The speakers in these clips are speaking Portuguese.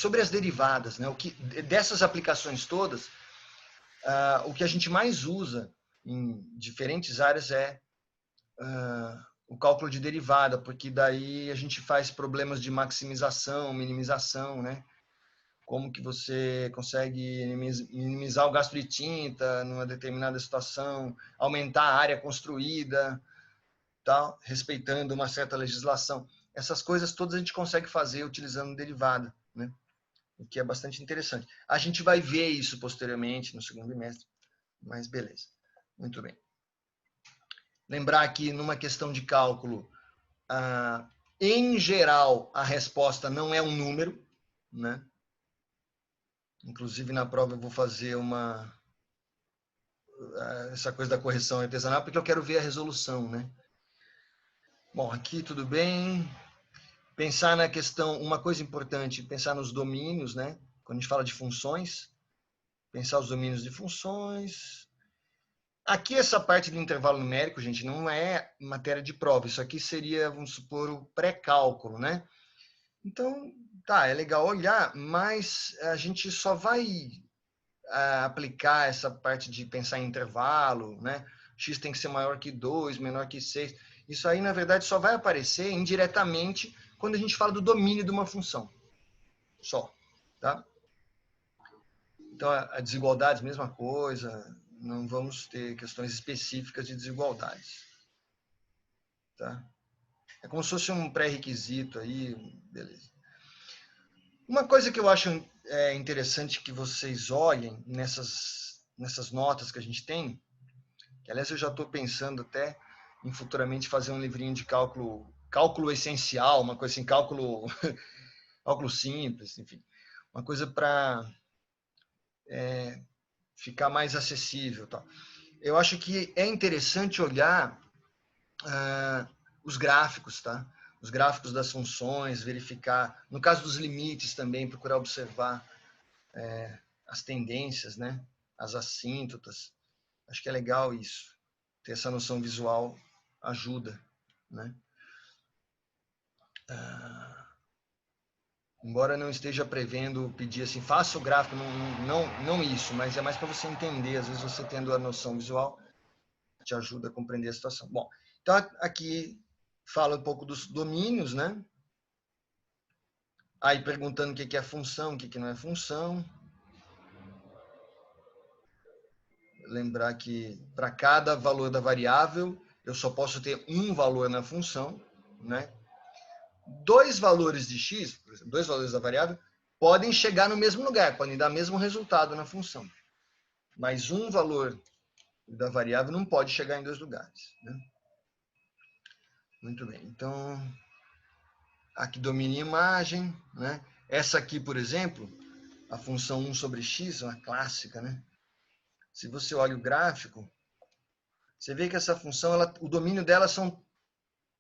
sobre as derivadas, né? Dessas aplicações todas, o que a gente mais usa em diferentes áreas é o cálculo de derivada, porque daí a gente faz problemas de maximização, minimização, né? Como que você consegue minimizar o gasto de tinta numa determinada situação, aumentar a área construída, tal, respeitando uma certa legislação. Essas coisas todas a gente consegue fazer utilizando derivada, né? O que é bastante interessante. A gente vai ver isso posteriormente no segundo bimestre, mas beleza. Muito bem. Lembrar que numa questão de cálculo, em geral, a resposta não é um número, né? Inclusive, na prova eu vou fazer essa coisa da correção artesanal, porque eu quero ver a resolução, né? Bom, aqui tudo bem. Pensar na questão, uma coisa importante, pensar nos domínios, né? Quando a gente fala de funções, pensar os domínios de funções. Aqui essa parte do intervalo numérico, gente, não é matéria de prova. Isso aqui seria, vamos supor, o pré-cálculo, né? Então, tá, é legal olhar, mas a gente só vai aplicar essa parte de pensar em intervalo, né? X tem que ser maior que 2, menor que 6. Isso aí, na verdade, só vai aparecer indiretamente quando a gente fala do domínio de uma função. Só, tá? Então, a desigualdade, mesma coisa. Não vamos ter questões específicas de desigualdades. Tá? É como se fosse um pré-requisito aí, beleza. Uma coisa que eu acho interessante que vocês olhem nessas notas que a gente tem, que aliás eu já estou pensando até em futuramente fazer um livrinho de cálculo essencial, uma coisa assim, cálculo simples, enfim, uma coisa para ficar mais acessível, tal. Eu acho que é interessante olhar os gráficos, tá? Os gráficos das funções, verificar, no caso dos limites também, procurar observar as tendências, né? As assíntotas. Acho que é legal isso. Ter essa noção visual ajuda, né? Embora não esteja prevendo pedir assim, faça o gráfico, não isso, mas é mais para você entender. Às vezes você tendo a noção visual te ajuda a compreender a situação. Bom, então aqui fala um pouco dos domínios, né? Aí perguntando o que é função, o que não é função. Lembrar que para cada valor da variável, eu só posso ter um valor na função, né? Dois valores de x, por exemplo, dois valores da variável, podem chegar no mesmo lugar, podem dar o mesmo resultado na função. Mas um valor da variável não pode chegar em dois lugares, né? Muito bem. Então, aqui domina a imagem, né? Essa aqui, por exemplo, a função 1 sobre x, uma clássica, né? Se você olha o gráfico, você vê que essa função, o domínio dela são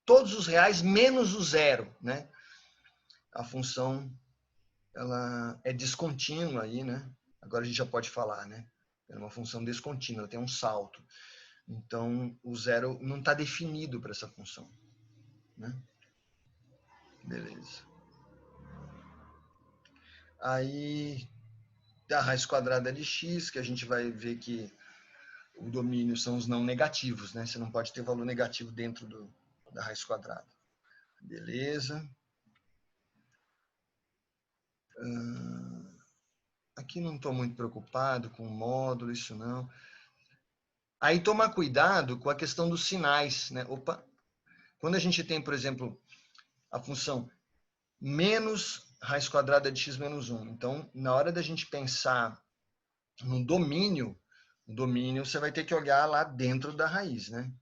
todos os reais menos o zero, né? A função, ela é descontínua aí, né? Agora a gente já pode falar, né? É uma função descontínua, ela tem um salto. Então, o zero não está definido para essa função, né? Beleza. Aí, a raiz quadrada de x, que a gente vai ver que o domínio são os não negativos, né? Você não pode ter valor negativo dentro da raiz quadrada. Beleza. Aqui não estou muito preocupado com o módulo, isso não. Aí tomar cuidado com a questão dos sinais, né? Opa. Quando a gente tem, por exemplo, a função menos raiz quadrada de x menos 1. Então, na hora da gente pensar no domínio você vai ter que olhar lá dentro da raiz, né?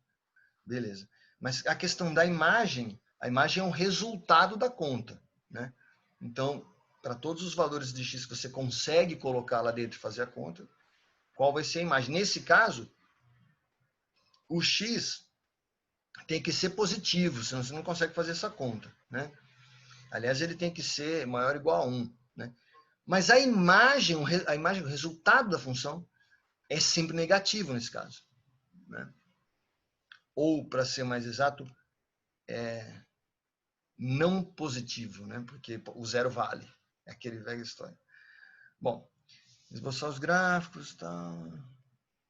Beleza. Mas a questão da imagem, a imagem é um resultado da conta, né? Então, para todos os valores de x que você consegue colocar lá dentro e fazer a conta, qual vai ser a imagem? Nesse caso, o x tem que ser positivo, senão você não consegue fazer essa conta, né? Aliás, ele tem que ser maior ou igual a 1, né? Mas a imagem, o resultado da função, é sempre negativo nesse caso, né? Ou, para ser mais exato, não positivo, né? Porque o zero vale. É aquele velho história. Bom, esboçar os gráficos, tal.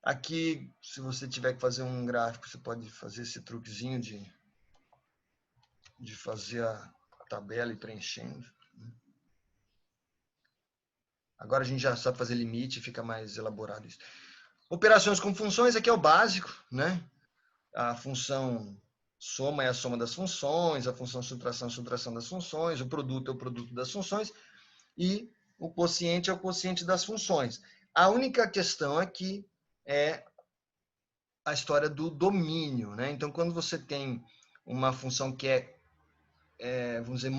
Aqui, se você tiver que fazer um gráfico, você pode fazer esse truquezinho de fazer a tabela e preenchendo. Agora a gente já sabe fazer limite, fica mais elaborado isso. Operações com funções, aqui é o básico, né? A função soma é a soma das funções, a função subtração é a subtração das funções, o produto é o produto das funções e o quociente é o quociente das funções. A única questão aqui é a história do domínio, né? Então, quando você tem uma função que vamos dizer,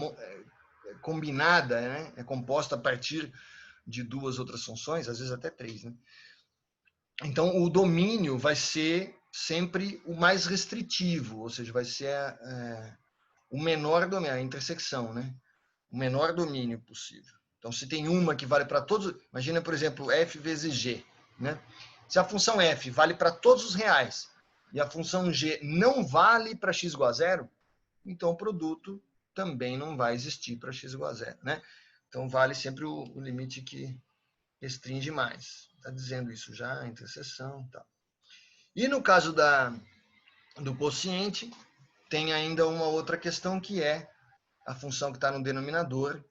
combinada, né? É composta a partir de duas outras funções, às vezes até três, né? Então, o domínio vai ser sempre o mais restritivo, ou seja, vai ser o menor domínio, a intersecção, né? O menor domínio possível. Então, se tem uma que vale para todos, imagina, por exemplo, f vezes g, né? Se a função f vale para todos os reais e a função g não vale para x igual a zero, então o produto também não vai existir para x igual a zero, né? Então, vale sempre o limite que restringe mais. Está dizendo isso já, interseção e tal. E no caso do quociente, tem ainda uma outra questão que é a função que está no denominador,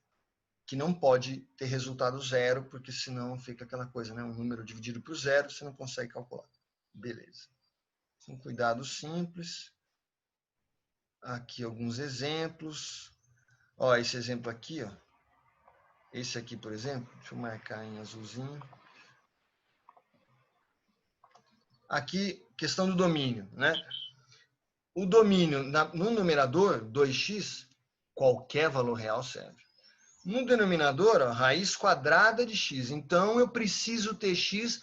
que não pode ter resultado zero, porque senão fica aquela coisa, né? Um número dividido por zero, você não consegue calcular. Beleza. Um cuidado simples. Aqui alguns exemplos. Ó, esse exemplo aqui, ó. Esse aqui, por exemplo, deixa eu marcar em azulzinho. Aqui, questão do domínio, né? O domínio no numerador, 2x, qualquer valor real serve. No denominador, ó, raiz quadrada de x. Então, eu preciso ter x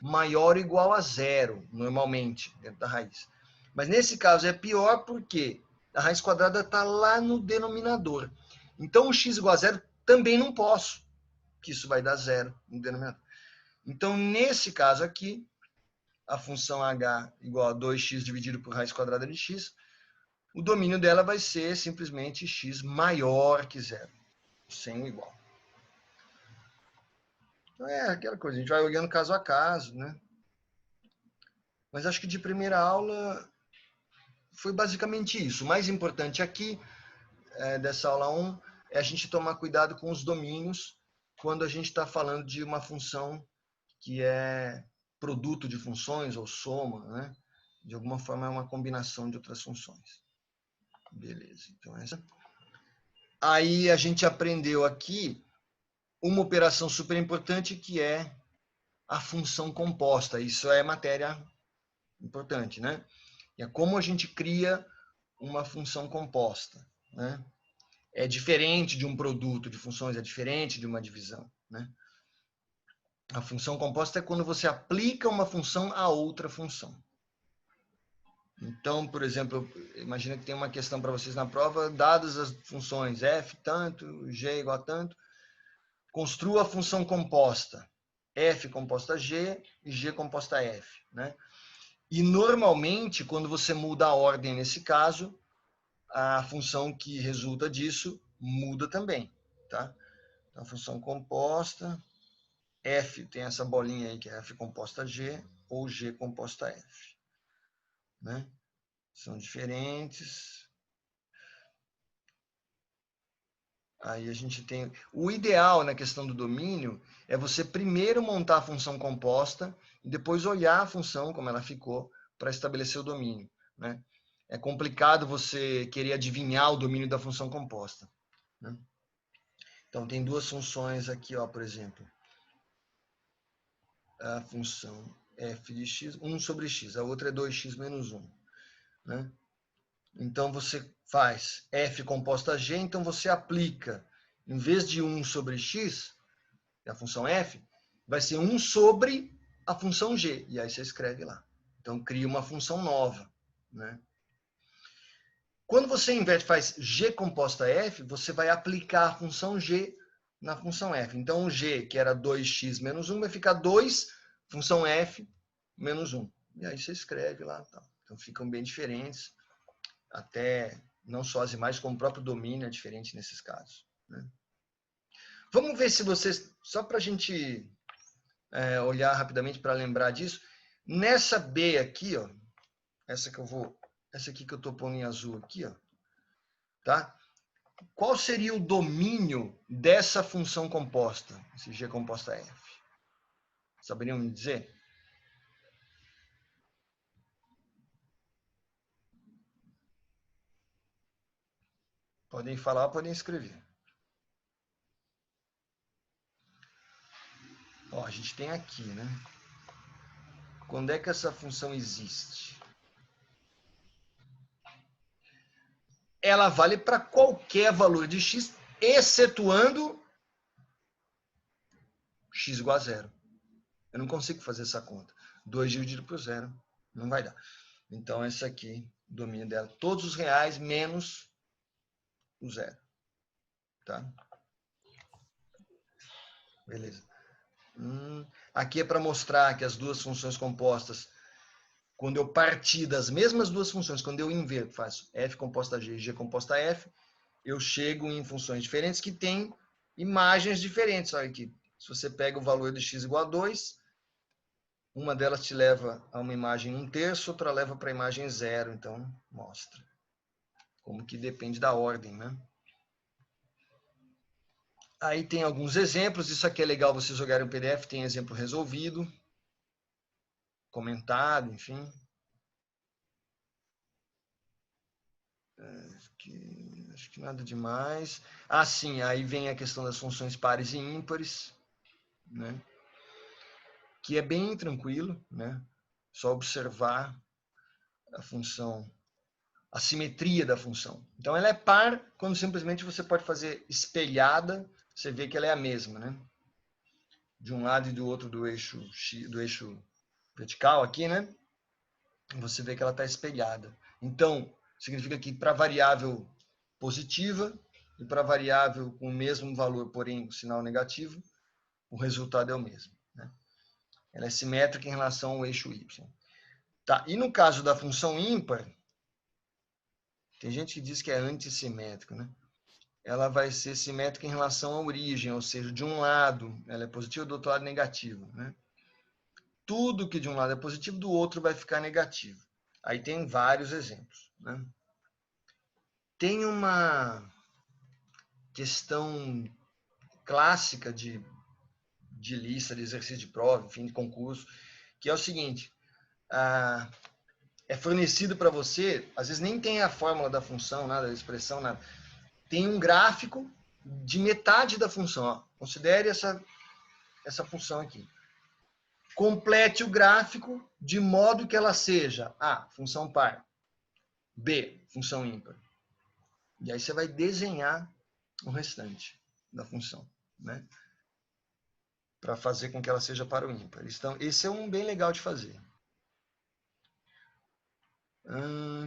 maior ou igual a zero, normalmente, dentro da raiz. Mas nesse caso é pior porque a raiz quadrada está lá no denominador. Então, o x igual a zero também não posso, que isso vai dar zero no denominador. Então, nesse caso aqui, a função h igual a 2x dividido por raiz quadrada de x, o domínio dela vai ser simplesmente x maior que zero, sem o igual. Então é aquela coisa, a gente vai olhando caso a caso, né? Mas acho que de primeira aula foi basicamente isso. O mais importante aqui, dessa aula 1, é a gente tomar cuidado com os domínios quando a gente está falando de uma função que é produto de funções ou soma, né? De alguma forma é uma combinação de outras funções. Beleza, então essa. Aí a gente aprendeu aqui uma operação super importante que é a função composta. Isso é matéria importante, né? É como a gente cria uma função composta, né? É diferente de um produto de funções, é diferente de uma divisão, né? A função composta é quando você aplica uma função a outra função. Então, por exemplo, imagina que tem uma questão para vocês na prova, dadas as funções f tanto, g igual a tanto, construa a função composta, f composta g e g composta f, né? E normalmente, quando você muda a ordem nesse caso, a função que resulta disso muda também, tá? Então, a função composta, f tem essa bolinha aí que é f composta g ou g composta f, né? São diferentes. Aí a gente tem... O ideal na questão do domínio é você primeiro montar a função composta e depois olhar a função, como ela ficou, para estabelecer o domínio, né? É complicado você querer adivinhar o domínio da função composta, né? Então, tem duas funções aqui, ó, por exemplo. A função f de x, 1 sobre x, a outra é 2x menos 1, né? Então, você faz f composta g, então você aplica, em vez de 1 sobre x, a função f, vai ser 1 sobre a função g, e aí você escreve lá. Então, cria uma função nova, né? Quando você inverte, faz g composta f, você vai aplicar a função g na função f. Então, o g, que era 2x menos 1, vai ficar 2, função f, menos 1. E aí você escreve lá. Tá. Então, ficam bem diferentes. Até não só as imagens, como o próprio domínio é diferente nesses casos, né? Vamos ver se vocês, só para a gente olhar rapidamente para lembrar disso, nessa B aqui, ó, essa aqui que eu estou pondo em azul aqui, ó, tá? Qual seria o domínio dessa função composta, esse G composta F? Saberiam me dizer? Podem falar, podem escrever. Ó, a gente tem aqui, né? Quando é que essa função existe? Ela vale para qualquer valor de x, excetuando x igual a zero. Eu não consigo fazer essa conta. 2 dividido por zero não vai dar. Então, essa aqui, o domínio dela, todos os reais menos o zero. Tá? Beleza. Aqui é para mostrar que as duas funções compostas, quando eu partir das mesmas duas funções, quando eu inverto, faço f composta g e g composta f, eu chego em funções diferentes que têm imagens diferentes. Olha aqui, se você pega o valor de x igual a 2, uma delas te leva a uma imagem 1/3, outra leva para a imagem 0. Então, mostra como que depende da ordem, né? Aí tem alguns exemplos. Isso aqui é legal você jogar em PDF, tem exemplo resolvido, comentado, enfim. Acho que nada demais. Ah, sim, aí vem a questão das funções pares e ímpares, né? Que é bem tranquilo, né? Só observar a função, a simetria da função. Então, ela é par quando simplesmente você pode fazer espelhada, você vê que ela é a mesma, né? De um lado e do outro do eixo vertical aqui, né? Você vê que ela está espelhada. Então, significa que para variável positiva e para variável com o mesmo valor, porém sinal negativo, o resultado é o mesmo, né? Ela é simétrica em relação ao eixo y. Tá, e no caso da função ímpar, tem gente que diz que é antissimétrico, né? Ela vai ser simétrica em relação à origem, ou seja, de um lado ela é positiva, do outro lado negativa, né? Tudo que de um lado é positivo, do outro vai ficar negativo. Aí tem vários exemplos, né? Tem uma questão clássica de lista, de exercício de prova, enfim, de concurso, que é o seguinte: é fornecido para você, às vezes nem tem a fórmula da função, nada, da expressão, nada. Tem um gráfico de metade da função. Ó. Considere essa função aqui. Complete o gráfico de modo que ela seja A, função par, B, função ímpar. E aí você vai desenhar o restante da função, né? Para fazer com que ela seja par ou ímpar. Então, esse é um bem legal de fazer.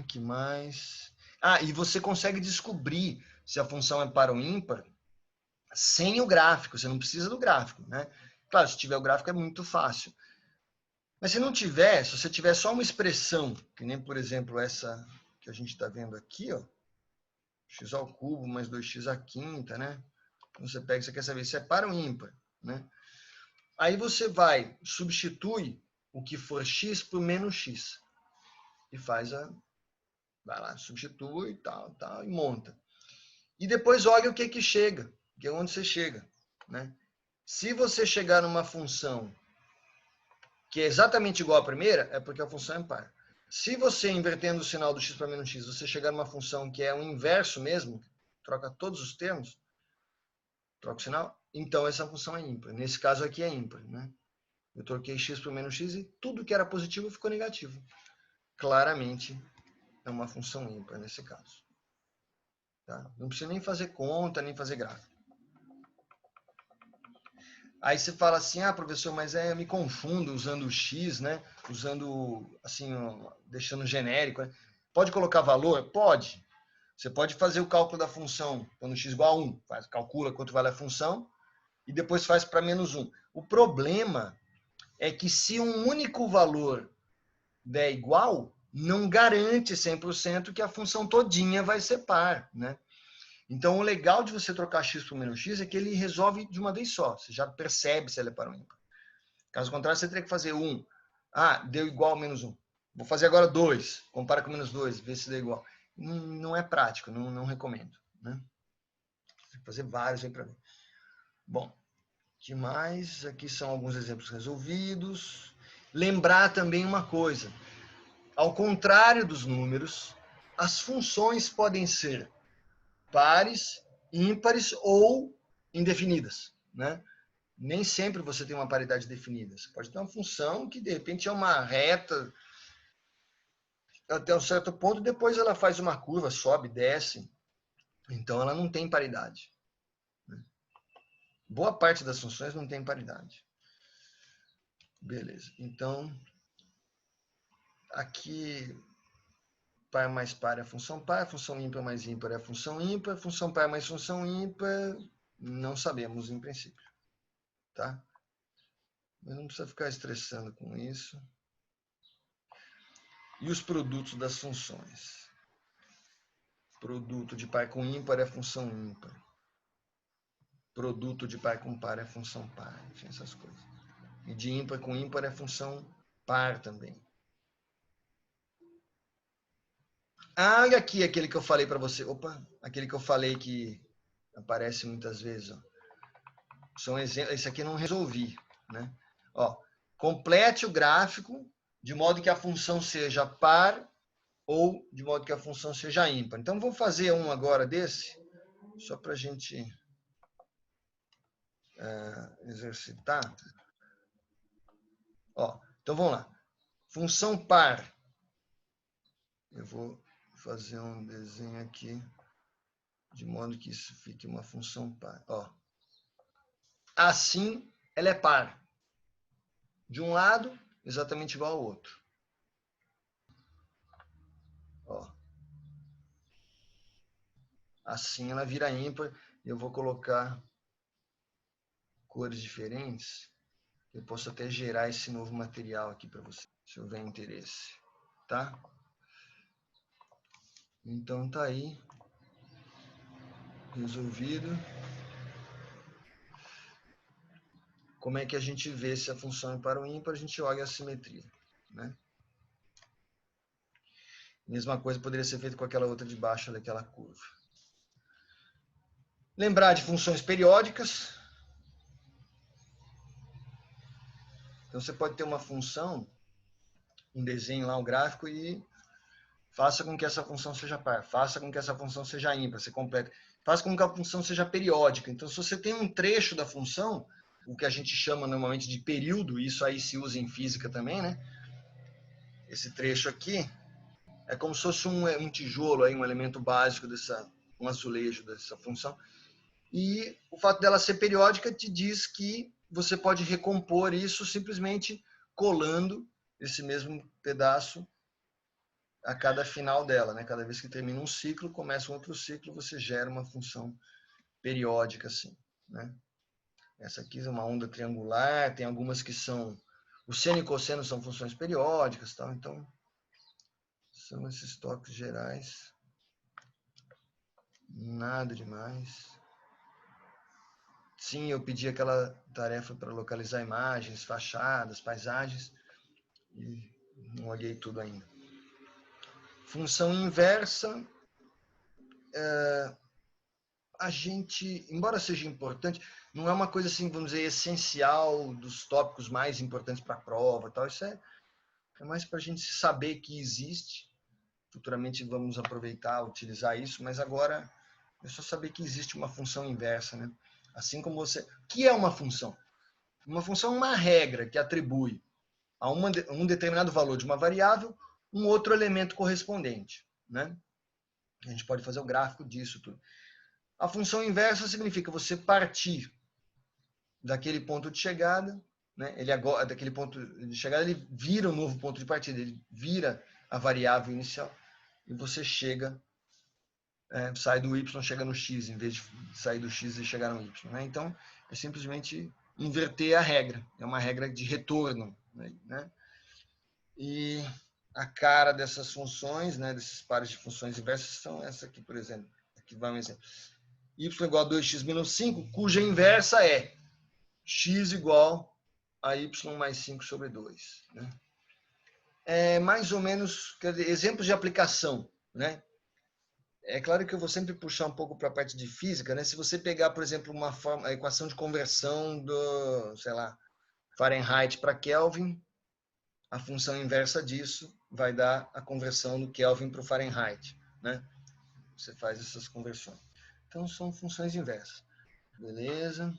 Que mais? E você consegue descobrir se a função é par ou ímpar sem o gráfico. Você não precisa do gráfico, né? Claro, se tiver o gráfico é muito fácil. Mas se não tiver, se você tiver só uma expressão, que nem, por exemplo, essa que a gente está vendo aqui, ó, x ao cubo mais 2x à quinta, né? Você pega, você quer saber se é par ou ímpar, né? Aí você substitui o que for x por menos x. E vai lá, substitui, tal, e monta. E depois olha o que chega, que é onde você chega, né? Se você chegar numa função que é exatamente igual à primeira, é porque a função é par. Se você, invertendo o sinal do x para menos x, você chegar numa função que é o inverso mesmo, troca todos os termos, troca o sinal, então essa função é ímpar. Nesse caso aqui é ímpar, né? Eu troquei x por menos x e tudo que era positivo ficou negativo. Claramente é uma função ímpar nesse caso. Tá? Não precisa nem fazer conta, nem fazer gráfico. Aí você fala assim, professor, mas eu me confundo usando o x, né? Usando, assim, deixando genérico. Né? Pode colocar valor? Pode. Você pode fazer o cálculo da função quando x igual a 1. Calcula quanto vale a função e depois faz para menos 1. O problema é que se um único valor der igual, não garante 100% que a função todinha vai ser par, né? Então, o legal de você trocar x por menos x é que ele resolve de uma vez só. Você já percebe se ele é par ou ímpar. Caso contrário, você teria que fazer 1. Ah, deu igual menos 1. Vou fazer agora 2. Compara com menos 2, vê se deu igual. Não é prático, não recomendo. Né? Tem que fazer vários aí para ver. Bom, que mais? Aqui são alguns exemplos resolvidos. Lembrar também uma coisa. Ao contrário dos números, as funções podem ser pares, ímpares ou indefinidas, né? Nem sempre você tem uma paridade definida. Você pode ter uma função que, de repente, é uma reta até um certo ponto, depois ela faz uma curva, sobe, desce. Então, ela não tem paridade. Boa parte das funções não tem paridade. Beleza. Então, aqui, par mais par é a função ímpar mais ímpar é a função par mais função ímpar, não sabemos em princípio. Tá? Mas não precisa ficar estressando com isso. E os produtos das funções? Produto de par com ímpar é função ímpar. Produto de par com par é função par. Enfim, essas coisas. E de ímpar com ímpar é função par também. Ah, olha aqui aquele que eu falei para você. Opa, aquele que eu falei que aparece muitas vezes. Ó. São exemplos. Esse aqui eu não resolvi. Né? Ó, complete o gráfico de modo que a função seja par ou de modo que a função seja ímpar. Então, vou fazer um agora desse, só para a gente exercitar. Ó, então, vamos lá. Função par. Eu vou fazer um desenho aqui, de modo que isso fique uma função par. Ó. Assim, ela é par. De um lado, exatamente igual ao outro. Ó. Assim, ela vira ímpar. Eu vou colocar cores diferentes. Eu posso até gerar esse novo material aqui para você, se houver interesse. Tá? Então, tá aí. Resolvido. Como é que a gente vê se a função é par ou ímpar? A gente olha a simetria. Né? Mesma coisa poderia ser feito com aquela outra de baixo daquela curva. Lembrar de funções periódicas. Então, você pode ter uma função, um desenho lá, um gráfico, e faça com que essa função seja par, faça com que essa função seja ímpar, você completa. Faça com que a função seja periódica. Então, se você tem um trecho da função, o que a gente chama normalmente de período, isso aí se usa em física também, né? Esse trecho aqui é como se fosse um tijolo, aí, um elemento básico um azulejo dessa função. E o fato dela ser periódica te diz que você pode recompor isso simplesmente colando esse mesmo pedaço a cada final dela. Né? Cada vez que termina um ciclo, começa um outro ciclo, você gera uma função periódica. Assim, né? Essa aqui é uma onda triangular, tem algumas que são... O seno e cosseno são funções periódicas. Tal, então, são esses toques gerais. Nada demais. Sim, eu pedi aquela tarefa para localizar imagens, fachadas, paisagens, e não olhei tudo ainda. Função inversa, a gente, embora seja importante, não é uma coisa assim, vamos dizer, essencial dos tópicos mais importantes para a prova. Tal. Isso é mais para a gente saber que existe. Futuramente vamos aproveitar, utilizar isso, mas agora é só saber que existe uma função inversa. Né? Assim como você... O que é uma função? Uma função é uma regra que atribui a um determinado valor de uma variável um outro elemento correspondente. Né? A gente pode fazer o gráfico disso tudo. A função inversa significa você partir daquele ponto de chegada, né? Ele agora, daquele ponto de chegada, ele vira um novo ponto de partida, ele vira a variável inicial e você chega, sai do y, chega no x, em vez de sair do x e chegar no y. Né? Então, é simplesmente inverter a regra, é uma regra de retorno. Né? E a cara dessas funções, né, desses pares de funções inversas, são essa aqui, por exemplo. Aqui vai um exemplo. y igual a 2x menos 5, cuja inversa é x igual a y mais 5 sobre 2. Né? É mais ou menos, quer dizer, exemplos de aplicação. Né? É claro que eu vou sempre puxar um pouco para a parte de física. Né? Se você pegar, por exemplo, a equação de conversão do, sei lá, Fahrenheit para Kelvin, a função inversa disso vai dar a conversão do Kelvin para o Fahrenheit. Né? Você faz essas conversões. Então, são funções inversas. Beleza?